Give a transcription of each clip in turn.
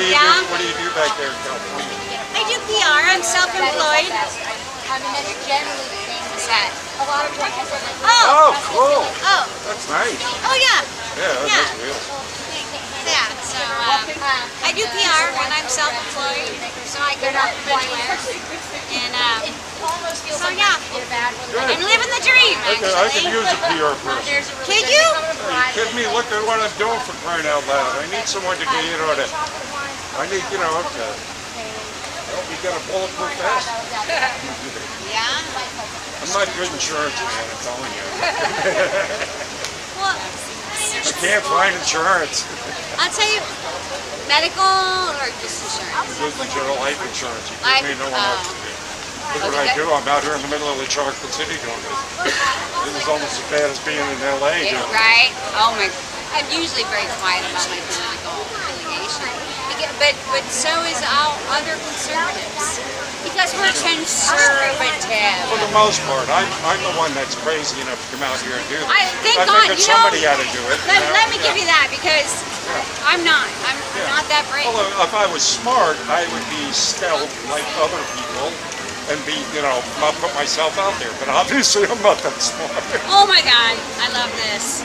do you do? What do you do back there in California? I do PR. I'm self-employed. What's that? Oh, cool. Oh. That's nice. Oh yeah. Yeah, that's Yeah. real. Yeah. So I do PR when I'm self-employed. So I get up anywhere. And so yeah. Good. I'm living the dream. I could Actually. use a PR person. Could you? Are you kidding me? Look at what I'm doing for crying out loud. I need someone to get, I need, help me get a bulletproof vest. Yeah. I'm not good insurance man, I'm telling you. Well, I can't find insurance. I'll tell you, medical or just insurance? Good insurance, life insurance. You give me no one else to do. Look what I do. I'm out here in the middle of the Chocolate City doing this. It was almost as bad as being in LA. Yeah, right? Oh my, I'm usually very quiet about my political affiliation. But so is all other conservatives. Because we're conservative. For the most part, I'm the one that's crazy enough to come out here and do this. Thank I God, figured somebody had to do it. Let me give you that because I'm not. I'm not that brave. Although if I was smart, I would be stealth like other people and be, not put myself out there. But obviously I'm not that smart. Oh my God, I love this.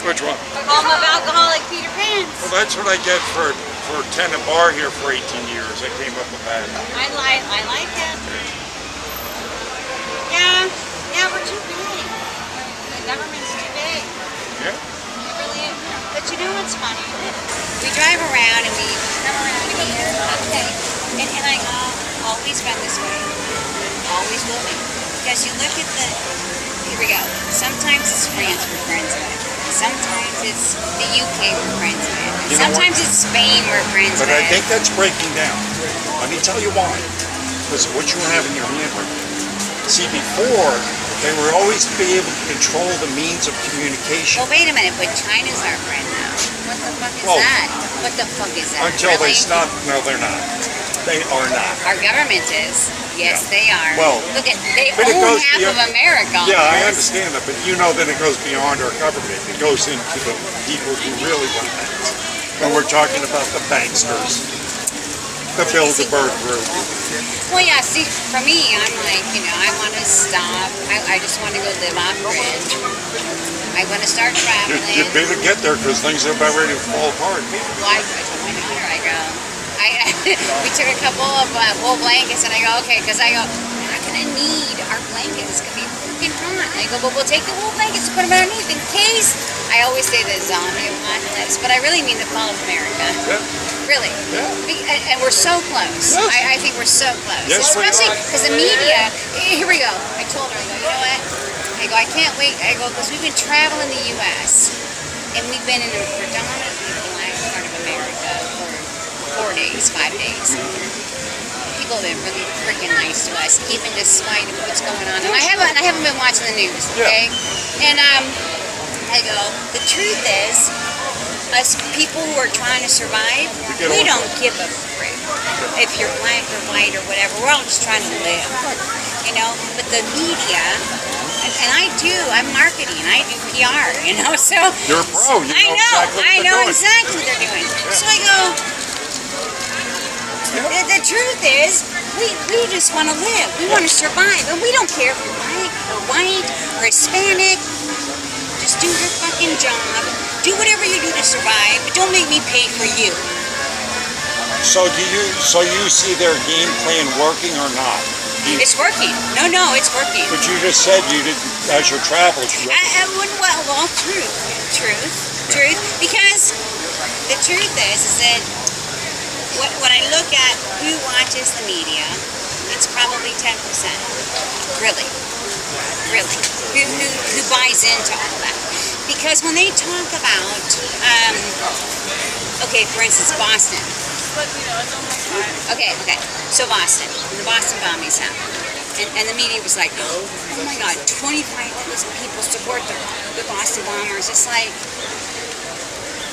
Which one? Home of Alcoholic Peter Pans. Well, that's what I get for tending bar here for 18 years. I came up with that. I like it. Yeah, we're too big. The government's too big. Yeah. It really is. But you know what's funny? We drive around and we come around and we okay. And I always been this way. Always will be. Because you look at here we go. Sometimes it's France we're friends with. Sometimes it's the UK we're friends with. Sometimes it's Spain we're friends with. But I think that's breaking down. Let me tell you why. Because of what you have in your hand right now. See, before, they were always be able to control the means of communication. Well, wait a minute, but China's our friend now. What the fuck is that? What the fuck is that? Until they really? stop. No, they're not. They are not. Our government is. Yes, they are. Well, look at they but it own goes half of America. Yeah, I understand that, but you know that it goes beyond our government. It goes into the people who really run things. And we're talking about the banksters, the Bilderberg group. Well, yeah. See, for me, I'm like, I want to stop. I just want to go live off grid. I want to start traveling. You better get there because things are about ready to fall apart. Well, I told my daughter, I go. We took a couple of wool blankets, and I go, okay, because I go, we're not gonna need our blankets. It's gonna be freaking hot. And I go, but we'll take the wool blankets and put them underneath in case. I always say the zombie apocalypse, but I really mean the fall of America. Yeah. Really. Yeah. And we're so close. Yes. I think we're so close. Yes, especially because the media. Here we go. I told her, I go, you know what? I go, I can't wait. I go, because we've been traveling the U.S. and we've been in a predominantly black part of America for 4 days, 5 days. People have been really freaking nice to us, even despite of what's going on. And I haven't been watching the news, okay? And I go, the truth is, us people who are trying to survive, we don't give a frick if you're black or white or whatever. We're all just trying to live, But the media, and I'm marketing, I do PR, so You're a pro. I know exactly what they're doing. Yeah. So I go. The truth is, we just want to live. We want to survive. And we don't care if you're black or white or Hispanic. Just do your fucking job. Do whatever you do to survive, but don't make me pay for you. So you see their game plan working or not? It's working. No, it's working. But you just said you didn't, as your travels, you well, truth. Because the truth is that when I look at who watches the media, it's probably 10%. Really. Who buys into all that? Because when they talk about, for instance, Boston. Okay. So Boston, when the Boston bombings happened, and the media was like, oh my God, 25,000 people support the Boston bombers. It's like,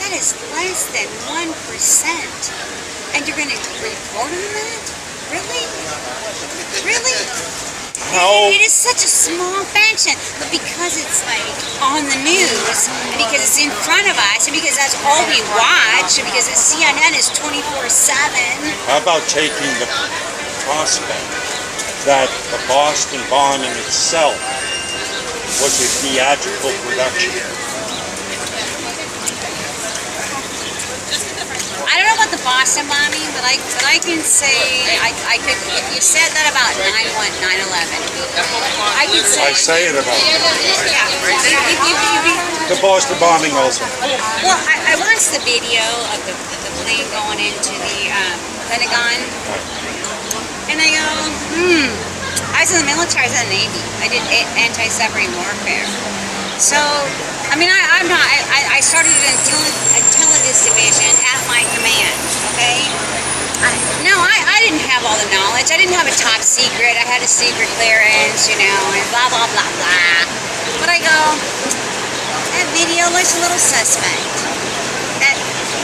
that is less than 1%. And you're going to report on that? Really? How? It is such a small faction, but because it's like on the news, and because it's in front of us, and because that's all we watch, and because CNN is 24/7. How about taking the prospect that the Boston bombing itself was a theatrical production? I don't know about the Boston bombing, but I can say I could. If you said that about 9/11, I could say. I say it about Yeah. the Boston bombing also. Well, I watched the video of the plane going into the Pentagon, and I go, I was in the military, I was in the Navy. I did anti-submarine warfare. So, I mean, I started an intelligence division at my command, okay? No, I didn't have all the knowledge. I didn't have a top secret. I had a secret clearance, you know, and blah, blah, blah, blah. But I go, that video looks a little suspect.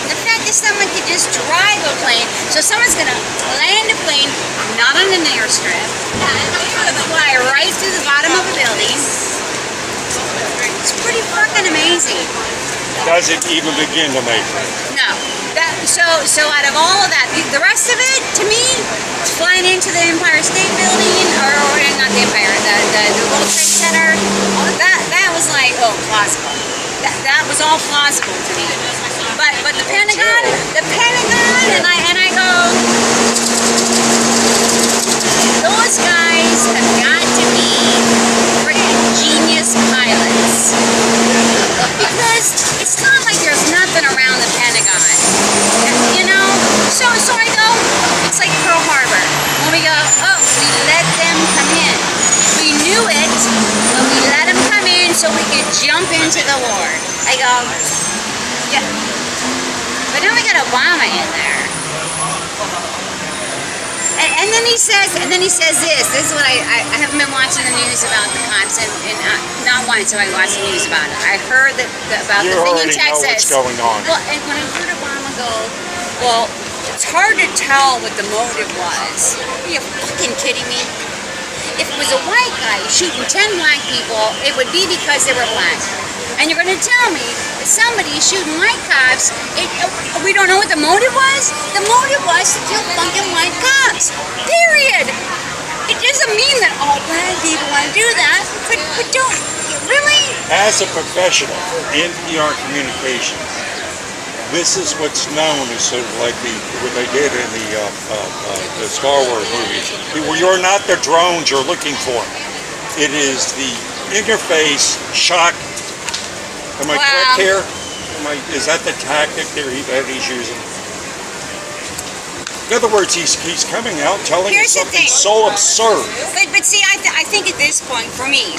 The fact that someone could just drive a plane, so someone's gonna land a plane, not on an airstrip, fly right through the bottom of a building. It's pretty fucking amazing. Does it even begin to make sense? No. So out of all of that, the rest of it, to me, flying into the Empire State Building, or not the Empire, the World Trade Center, that was like, oh, plausible. That was all plausible to me. But the Pentagon, and I go, those guys have got to be freaking genius pilots. Because it's not like there's nothing around the Pentagon. You know? So I go, it's like Pearl Harbor. When we go, oh, we let them come in. We knew it, but we let them come in so we could jump into the war. I go, yeah. But now we got Obama in there. And then he says this is what I haven't been watching the news about the cops, and not once have I watched the news about it. I heard about the thing in Texas. Know what's going on. Well, and when I heard Obama go, well, it's hard to tell what the motive was. Are you fucking kidding me? If it was a white guy shooting 10 black people, it would be because they were black. And you're going to tell me that somebody shooting white cops, we don't know what the motive was? The motive was to kill fucking white cops. Period. It doesn't mean that all black people want to do that, but don't. Really? As a professional in PR communications, this is what's known as sort of like what they did in the Star Wars movies. You're not the drones you're looking for. It is the interface shock. Am I correct here? Is that the tactic that he's using? In other words, he's coming out telling us something so absurd. But see, I think at this point, for me,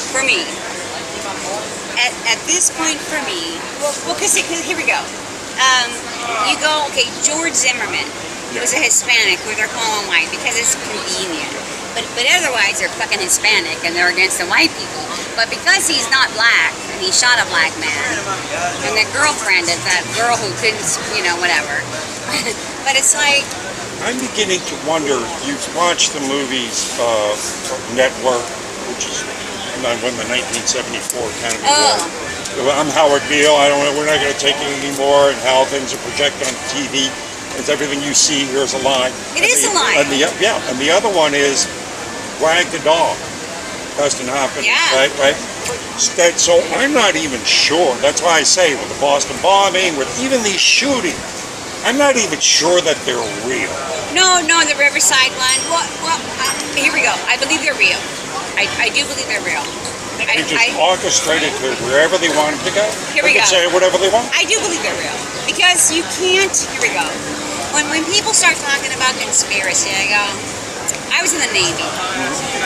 at this point for me, well, because here we go. You go, okay, George Zimmerman was a Hispanic who they're calling white because it's convenient. But otherwise, they're fucking Hispanic and they're against the white people. But because he's not black and he shot a black man, and the girlfriend of that girl who couldn't, you know, whatever. But it's like, I'm beginning to wonder. You've watched the movies Network, which is when the 1974 kind of war. I'm Howard Beale. I don't know. We're not going to take it anymore. And how things are projected on TV. It's everything you see here is a lie. It is a lie. And the other one is Wag the Dog. Dustin Hoffman. Yeah. Right. So I'm not even sure. That's why I say with the Boston bombing, with even these shootings, I'm not even sure that they're real. No, the Riverside one. Well, here we go. I believe they're real. I do believe they're real. They just orchestrated to wherever they wanted to go. Here we go. They can say whatever they want. I do believe they're real. Because you can't, here we go. When people start talking about conspiracy, I go, I was in the Navy.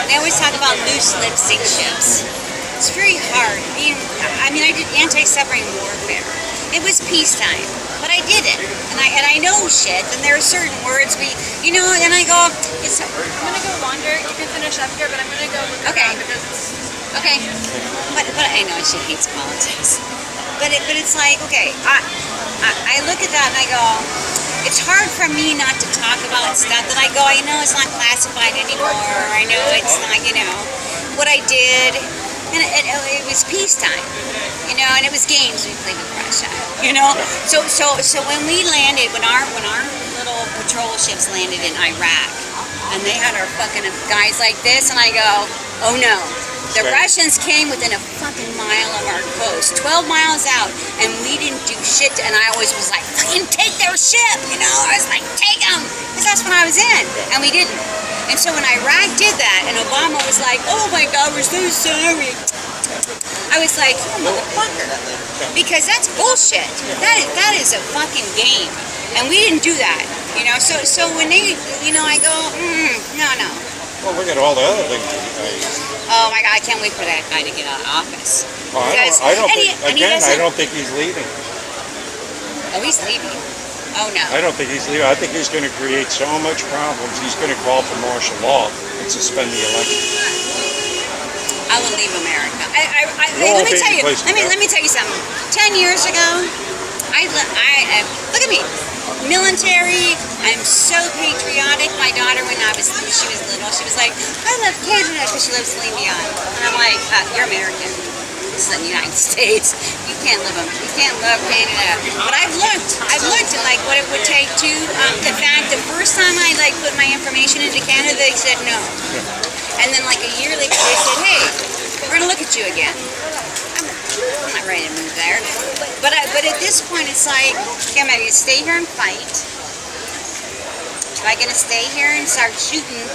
They always talk about loose lipstick ships. It's very hard. I did anti-submarine warfare. It was peacetime, but I did it. And I know shit, and there are certain words and I go, I'm gonna go wander. You can finish up here, but I'm gonna go look around because it's... Okay. But I know she hates politics. But it's like, okay, I look at that and I go, it's hard for me not to talk about stuff that I go, I know it's not classified anymore. I know it's not, what I did. And it was peacetime, and it was games we played with Russia, So when we landed, when our little patrol ships landed in Iraq, and they had our fucking guys like this, and I go, oh no. The Russians came within a fucking mile of our coast, 12 miles out, and we didn't do shit. And I always was like, fucking take their ship, I was like, take them, because that's when I was in, and we didn't. And so when Iraq did that, and Obama was like, oh my God, we're so sorry. I was like, you motherfucker. Because that's bullshit. That is a fucking game. And we didn't do that, So when they, I go, no. Well, look at all the other things. Oh my God, I can't wait for that guy to get out of office. Well, I don't think he's leaving. Oh, he's leaving. Oh no. I don't think he's leaving. I think he's going to create so much problems. He's going to call for martial law and suspend the election. I will leave America. Let me tell you. Let me tell you something. 10 years ago, look at me. Military. I'm so patriotic. My daughter, when she was little, she was like, I love Canada because she loves Celine Dion. And I'm like, you're American. This is the United States. You can't love Canada. But I've looked at like what it would take to. In fact, the first time I put my information into Canada, they said no. And then like a year later, they said, hey, we're gonna look at you again. I'm not ready to move there. But at this point, it's like, okay, am I gonna stay here and fight? Am I gonna stay here and start shooting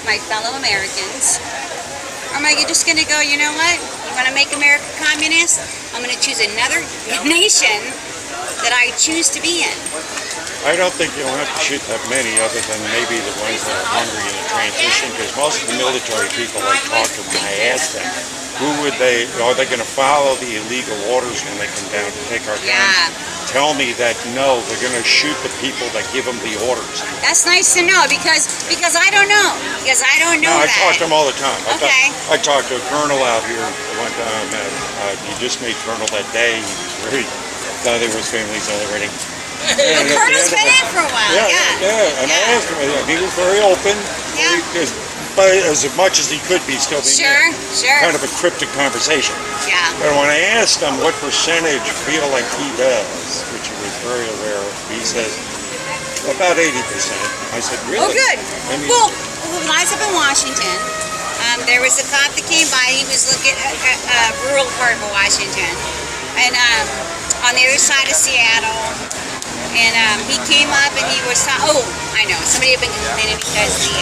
my fellow Americans? Or am I just gonna go, you know what? You wanna make America communist? I'm gonna choose another nation that I choose to be in. I don't think you'll have to shoot that many other than maybe the ones that are hungry in the transition, because most of the military people I talk to, when I ask them, are they going to follow the illegal orders when they come down to take our guns? Tell me that no, they're going to shoot the people that give them the orders. That's nice to know, because I don't know. I talk to them all the time. Okay. I talked to a colonel out here one time, and he just made colonel that day. He was very, thought there was families celebrating. The colonel's been in for a while, Yeah, and I asked him, he was very open. Yeah. But as much as he could be still being Sure. kind of a cryptic conversation. Yeah. But when I asked him what percentage feel like he does, which he was very aware of, he said about 80%. I said, really? Oh, good. Well, when I was up in Washington, there was a cop that came by. He was looking at a rural part of Washington, and on the other side of Seattle. And he came up and he was I know, somebody had been complaining because the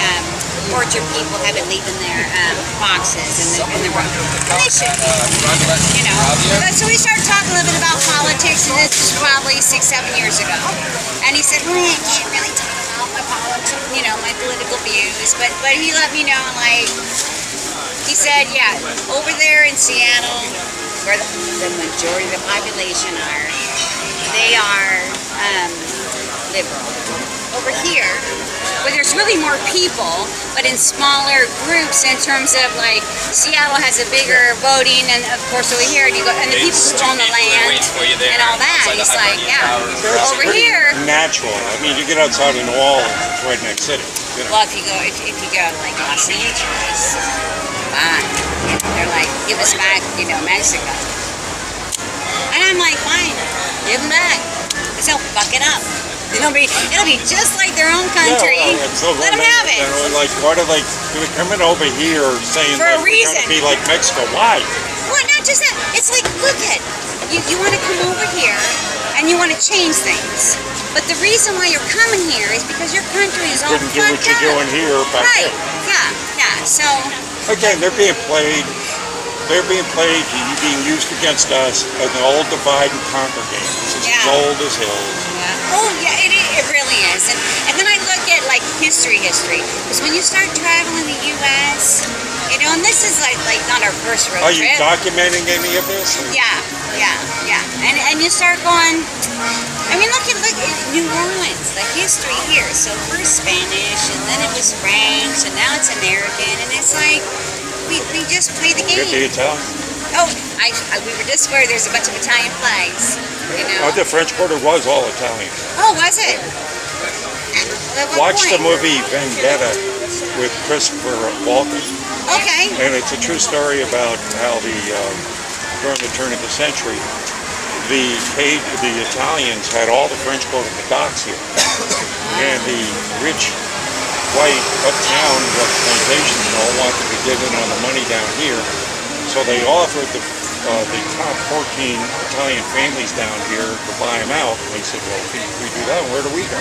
orchard people have been leaving their boxes in the road. And they should, But so we started talking a little bit about politics, and this was probably 6-7 years ago. And he said, well, I can't really talk about my politics, my political views, but he let me know, he said, yeah, over there in Seattle, where the majority of the population are, they are liberal. Over here, where there's really more people, but in smaller groups in terms of Seattle has a bigger voting, and of course over here, and the people who own the land and all that. He's like, over here. Natural. I mean, you get outside of New Orleans, it's right next city. Well, if you go like Los Angeles, fine. They're like, give us back, Mexico. And I'm like, fine, give them back. Because they'll fuck it up. It'll be just like their own country. Let them have it. Why do they coming over here saying for a we're reason? Gonna be like Mexico? Why? Well, not just that. It's like, look at you want to come over here and you want to change things. But the reason why you're coming here is because your country is all fucked up. Couldn't do what you're doing here back there. Yeah. So again, they're being played. They're being used against us as an old divide and conquer game. It's as old as hills. Oh yeah, it really is. And then I look at history, because when you start traveling the U.S., and this is like not our first road trip. Are you documenting any of this? Yeah. And you start going. I mean, look at New Orleans, the history here. So first Spanish, and then it was French, and now it's American, and it's like we just play the game. You're the Italian. Oh, we were just where there's a bunch of Italian flags. The French Quarter was all Italian. Oh, was it? At what Watch the point? movie Vendetta with Christopher Walken. Okay. And it's a true story about how during the turn of the century, the Italians had all the French go to the docks here. And the rich, white, uptown plantations all wanted to get in on the money down here. So they offered the top 14 Italian families down here to buy them out. And they said, well, if we do that, where do we go?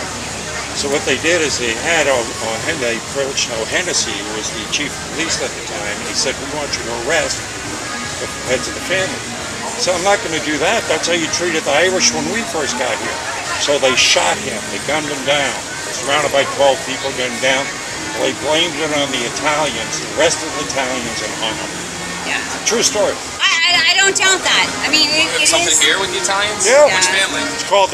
So what they did is they had they approached Hennessy, who was the chief of police at the time, and he said, we want you to arrest the heads of the family. So I'm not going to do that. That's how you treated the Irish when we first got here. So they shot him. They gunned him down. Surrounded by 12 people, gunned him down. Well, they blamed it on the Italians, arrested the Italians, and hung them. Yeah. True story. I don't doubt that. I mean, it Something is. here with the Italians? Yeah. Which Yeah. family? It's called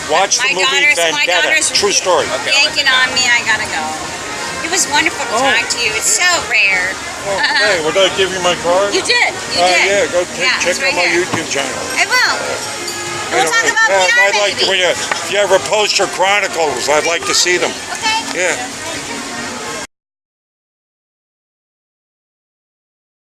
watch the My movie daughter's Vendetta. True story. Okay. yanking on me. I gotta go. It was wonderful to Oh. talk to you. It's so rare. Oh, hey, would I give you my card? You did. You did. Yeah, go Yeah, check it's right out my here. YouTube channel. I will. And we'll talk about Yeah, PR I'd like to, maybe. if you ever post your chronicles, I'd like to see them. Okay. Yeah.